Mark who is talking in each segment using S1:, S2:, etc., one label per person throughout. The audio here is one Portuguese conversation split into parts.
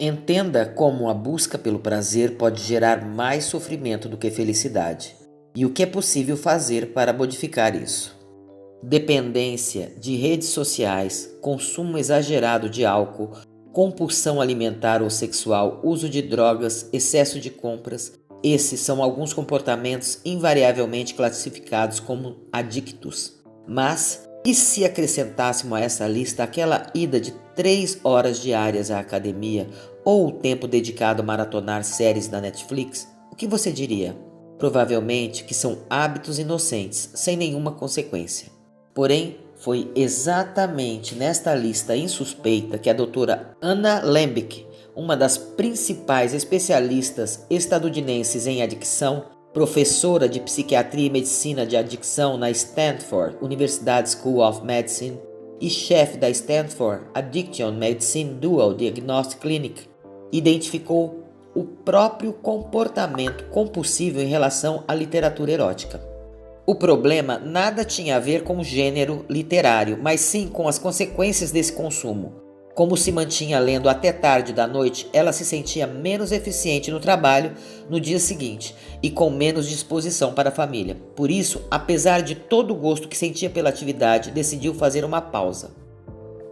S1: Entenda como a busca pelo prazer pode gerar mais sofrimento do que felicidade e o que é possível fazer para modificar isso. Dependência de redes sociais, consumo exagerado de álcool, compulsão alimentar ou sexual, uso de drogas, excesso de compras. Esses são alguns comportamentos invariavelmente classificados como adictos. Mas e se acrescentássemos a essa lista aquela ida de 3 horas diárias à academia ou o tempo dedicado a maratonar séries da Netflix? O que você diria? Provavelmente que são hábitos inocentes, sem nenhuma consequência. Porém, foi exatamente nesta lista insuspeita que a doutora Anna Lembke, uma das principais especialistas estadunidenses em adicção, professora de psiquiatria e medicina de adicção na Stanford University School of Medicine e chefe da Stanford Addiction Medicine Dual Diagnostic Clinic, identificou o próprio comportamento compulsivo em relação à literatura erótica. O problema nada tinha a ver com o gênero literário, mas sim com as consequências desse consumo. Como se mantinha lendo até tarde da noite, ela se sentia menos eficiente no trabalho no dia seguinte e com menos disposição para a família. Por isso, apesar de todo o gosto que sentia pela atividade, decidiu fazer uma pausa.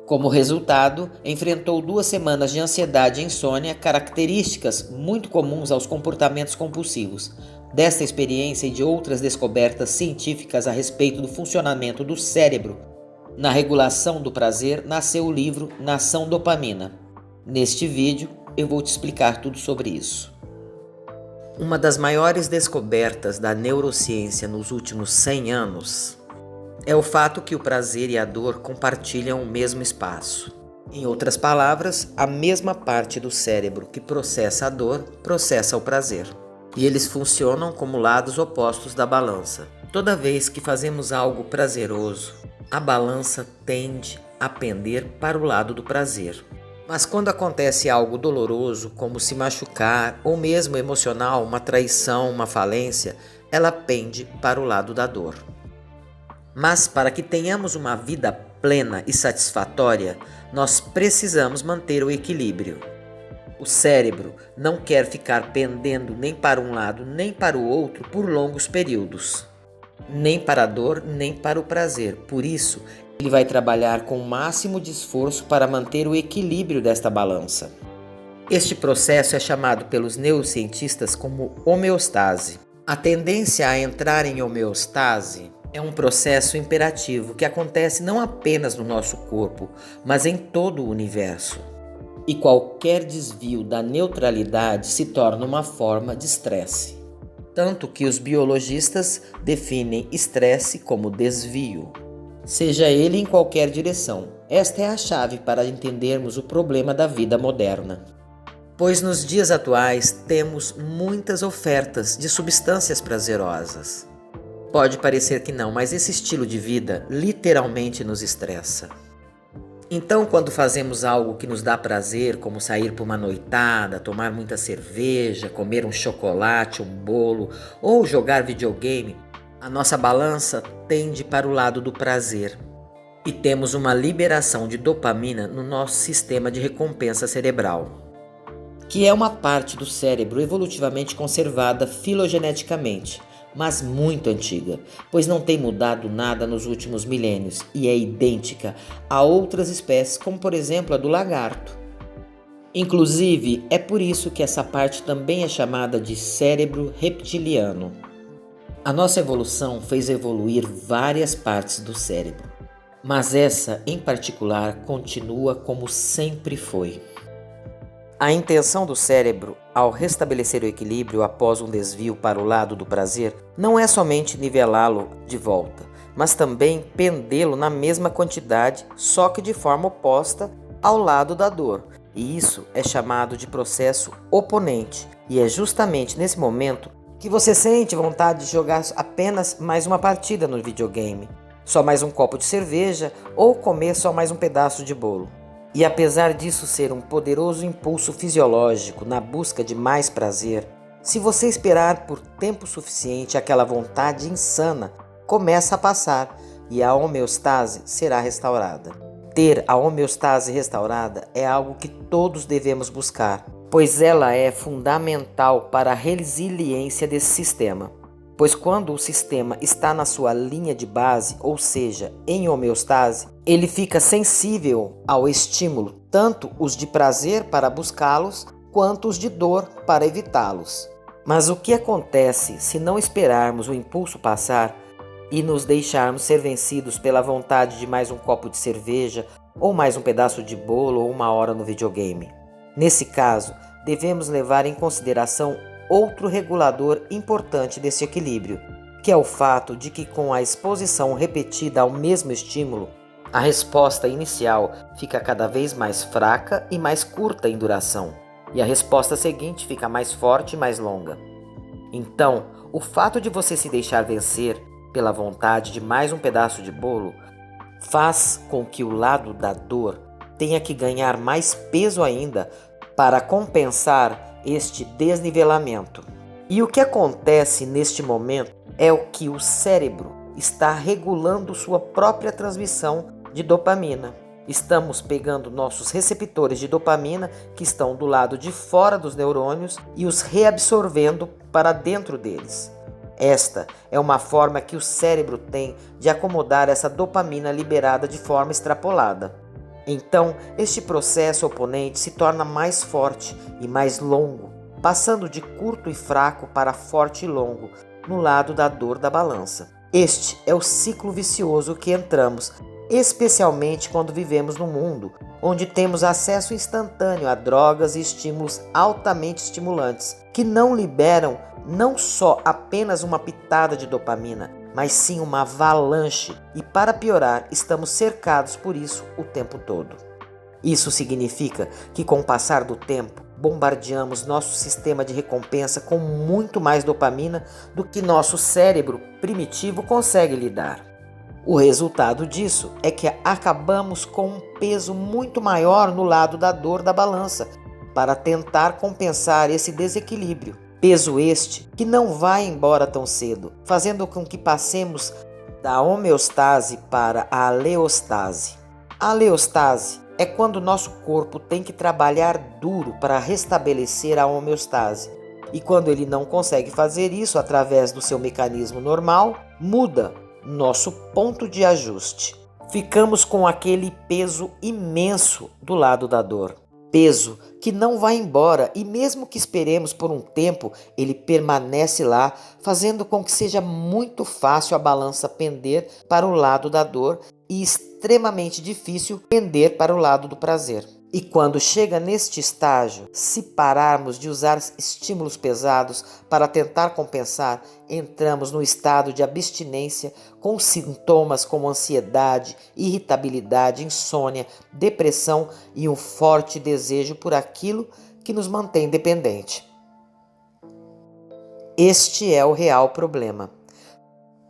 S1: Como resultado, enfrentou 2 semanas de ansiedade e insônia, características muito comuns aos comportamentos compulsivos. Desta experiência e de outras descobertas científicas a respeito do funcionamento do cérebro na regulação do prazer, nasceu o livro Nação Dopamina. Neste vídeo, eu vou te explicar tudo sobre isso. Uma das maiores descobertas da neurociência nos últimos 100 anos é o fato que o prazer e a dor compartilham o mesmo espaço. Em outras palavras, a mesma parte do cérebro que processa a dor, processa o prazer. E eles funcionam como lados opostos da balança. Toda vez que fazemos algo prazeroso, a balança tende a pender para o lado do prazer. Mas quando acontece algo doloroso, como se machucar, ou mesmo emocional, uma traição, uma falência, ela pende para o lado da dor. Mas para que tenhamos uma vida plena e satisfatória, nós precisamos manter o equilíbrio. O cérebro não quer ficar pendendo nem para um lado nem para o outro por longos períodos. Nem para a dor, nem para o prazer. Por isso, ele vai trabalhar com o máximo de esforço para manter o equilíbrio desta balança. Este processo é chamado pelos neurocientistas como homeostase. A tendência a entrar em homeostase é um processo imperativo que acontece não apenas no nosso corpo, mas em todo o universo. E qualquer desvio da neutralidade se torna uma forma de estresse. Tanto que os biologistas definem estresse como desvio, seja ele em qualquer direção. Esta é a chave para entendermos o problema da vida moderna. Pois nos dias atuais temos muitas ofertas de substâncias prazerosas. Pode parecer que não, mas esse estilo de vida literalmente nos estressa. Então, quando fazemos algo que nos dá prazer, como sair por uma noitada, tomar muita cerveja, comer um chocolate, um bolo ou jogar videogame, a nossa balança tende para o lado do prazer e temos uma liberação de dopamina no nosso sistema de recompensa cerebral, que é uma parte do cérebro evolutivamente conservada filogeneticamente, mas muito antiga, pois não tem mudado nada nos últimos milênios e é idêntica a outras espécies, como por exemplo a do lagarto. Inclusive, é por isso que essa parte também é chamada de cérebro reptiliano. A nossa evolução fez evoluir várias partes do cérebro, mas essa em particular continua como sempre foi. A intenção do cérebro, ao restabelecer o equilíbrio após um desvio para o lado do prazer, não é somente nivelá-lo de volta, mas também pendê-lo na mesma quantidade, só que de forma oposta ao lado da dor. E isso é chamado de processo oponente, e é justamente nesse momento que você sente vontade de jogar apenas mais uma partida no videogame, só mais um copo de cerveja ou comer só mais um pedaço de bolo. E apesar disso ser um poderoso impulso fisiológico na busca de mais prazer, se você esperar por tempo suficiente, aquela vontade insana começa a passar e a homeostase será restaurada. Manter a homeostase restaurada é algo que todos devemos buscar, pois ela é fundamental para a resiliência desse sistema. Pois quando o sistema está na sua linha de base, ou seja, em homeostase, ele fica sensível ao estímulo, tanto os de prazer para buscá-los, quanto os de dor para evitá-los. Mas o que acontece se não esperarmos o impulso passar e nos deixarmos ser vencidos pela vontade de mais um copo de cerveja, ou mais um pedaço de bolo, ou uma hora no videogame? Nesse caso, devemos levar em consideração outro regulador importante desse equilíbrio, que é o fato de que com a exposição repetida ao mesmo estímulo, a resposta inicial fica cada vez mais fraca e mais curta em duração, e a resposta seguinte fica mais forte e mais longa. Então, o fato de você se deixar vencer pela vontade de mais um pedaço de bolo faz com que o lado da dor tenha que ganhar mais peso ainda para compensar este desnivelamento. E o que acontece neste momento é o que o cérebro está regulando sua própria transmissão de dopamina. Estamos pegando nossos receptores de dopamina que estão do lado de fora dos neurônios e os reabsorvendo para dentro deles. Esta é uma forma que o cérebro tem de acomodar essa dopamina liberada de forma extrapolada. Então, este processo oponente se torna mais forte e mais longo, passando de curto e fraco para forte e longo, no lado da dor da balança. Este é o ciclo vicioso que entramos, especialmente quando vivemos num mundo onde temos acesso instantâneo a drogas e estímulos altamente estimulantes, que não liberam não só apenas uma pitada de dopamina, mas sim uma avalanche, e para piorar, estamos cercados por isso o tempo todo. Isso significa que com o passar do tempo, bombardeamos nosso sistema de recompensa com muito mais dopamina do que nosso cérebro primitivo consegue lidar. O resultado disso é que acabamos com um peso muito maior no lado da dor da balança, para tentar compensar esse desequilíbrio. Peso este que não vai embora tão cedo, fazendo com que passemos da homeostase para a aleostase. A aleostase é quando nosso corpo tem que trabalhar duro para restabelecer a homeostase. E quando ele não consegue fazer isso através do seu mecanismo normal, muda nosso ponto de ajuste. Ficamos com aquele peso imenso do lado da dor. Peso que não vai embora, e mesmo que esperemos por um tempo, ele permanece lá, fazendo com que seja muito fácil a balança pender para o lado da dor e extremamente difícil pender para o lado do prazer. E quando chega neste estágio, se pararmos de usar estímulos pesados para tentar compensar, entramos no estado de abstinência com sintomas como ansiedade, irritabilidade, insônia, depressão e um forte desejo por aquilo que nos mantém dependente. Este é o real problema.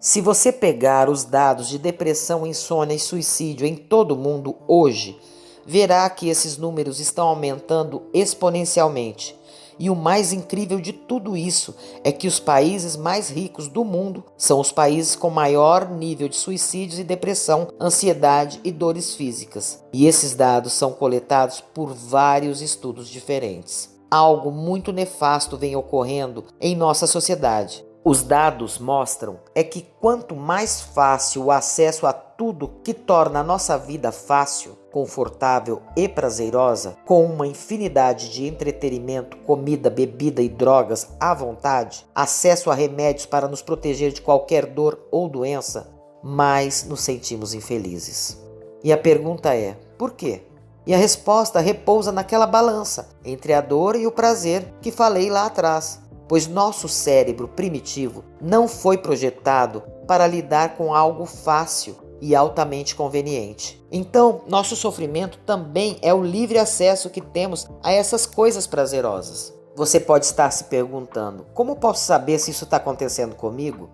S1: Se você pegar os dados de depressão, insônia e suicídio em todo o mundo hoje, verá que esses números estão aumentando exponencialmente. E o mais incrível de tudo isso é que os países mais ricos do mundo são os países com maior nível de suicídios e depressão, ansiedade e dores físicas. E esses dados são coletados por vários estudos diferentes. Algo muito nefasto vem ocorrendo em nossa sociedade. Os dados mostram que quanto mais fácil o acesso a tudo que torna a nossa vida fácil, confortável e prazerosa, com uma infinidade de entretenimento, comida, bebida e drogas à vontade, acesso a remédios para nos proteger de qualquer dor ou doença, mais nos sentimos infelizes. E a pergunta é, por quê? E a resposta repousa naquela balança entre a dor e o prazer que falei lá atrás. Pois nosso cérebro primitivo não foi projetado para lidar com algo fácil e altamente conveniente. Então, nosso sofrimento também é o livre acesso que temos a essas coisas prazerosas. Você pode estar se perguntando, como posso saber se isso está acontecendo comigo?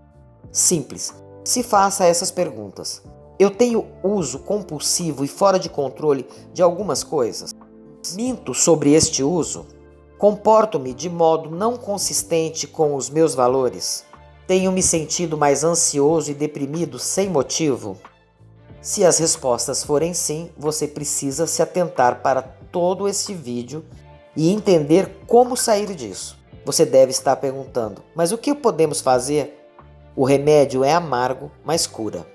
S1: Simples, se faça essas perguntas. Eu tenho uso compulsivo e fora de controle de algumas coisas? Minto sobre este uso? Comporto-me de modo não consistente com os meus valores? Tenho me sentido mais ansioso e deprimido sem motivo? Se as respostas forem sim, você precisa se atentar para todo este vídeo e entender como sair disso. Você deve estar perguntando, mas o que podemos fazer? O remédio é amargo, mas cura.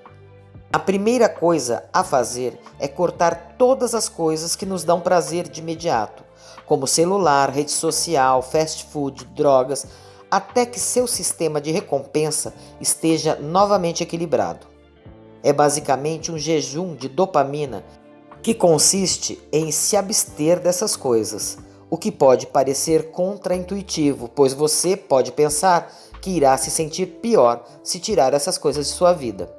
S1: A primeira coisa a fazer é cortar todas as coisas que nos dão prazer de imediato, como celular, rede social, fast food, drogas, até que seu sistema de recompensa esteja novamente equilibrado. É basicamente um jejum de dopamina que consiste em se abster dessas coisas, o que pode parecer contraintuitivo, pois você pode pensar que irá se sentir pior se tirar essas coisas de sua vida.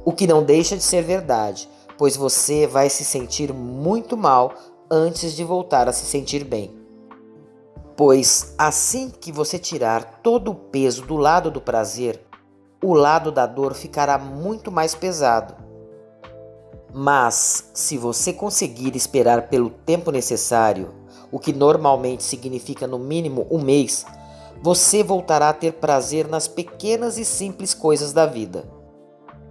S1: O que não deixa de ser verdade, pois você vai se sentir muito mal antes de voltar a se sentir bem. Pois assim que você tirar todo o peso do lado do prazer, o lado da dor ficará muito mais pesado. Mas, se você conseguir esperar pelo tempo necessário, o que normalmente significa no mínimo um mês, você voltará a ter prazer nas pequenas e simples coisas da vida.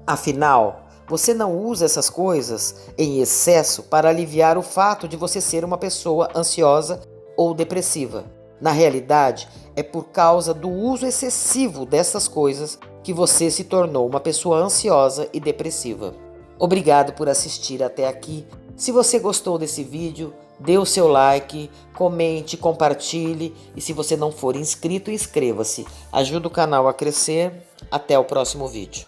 S1: Afinal, você não usa essas coisas em excesso para aliviar o fato de você ser uma pessoa ansiosa ou depressiva. Na realidade, é por causa do uso excessivo dessas coisas que você se tornou uma pessoa ansiosa e depressiva. Obrigado por assistir até aqui. Se você gostou desse vídeo, dê o seu like, comente, compartilhe e se você não for inscrito, inscreva-se. Ajuda o canal a crescer. Até o próximo vídeo.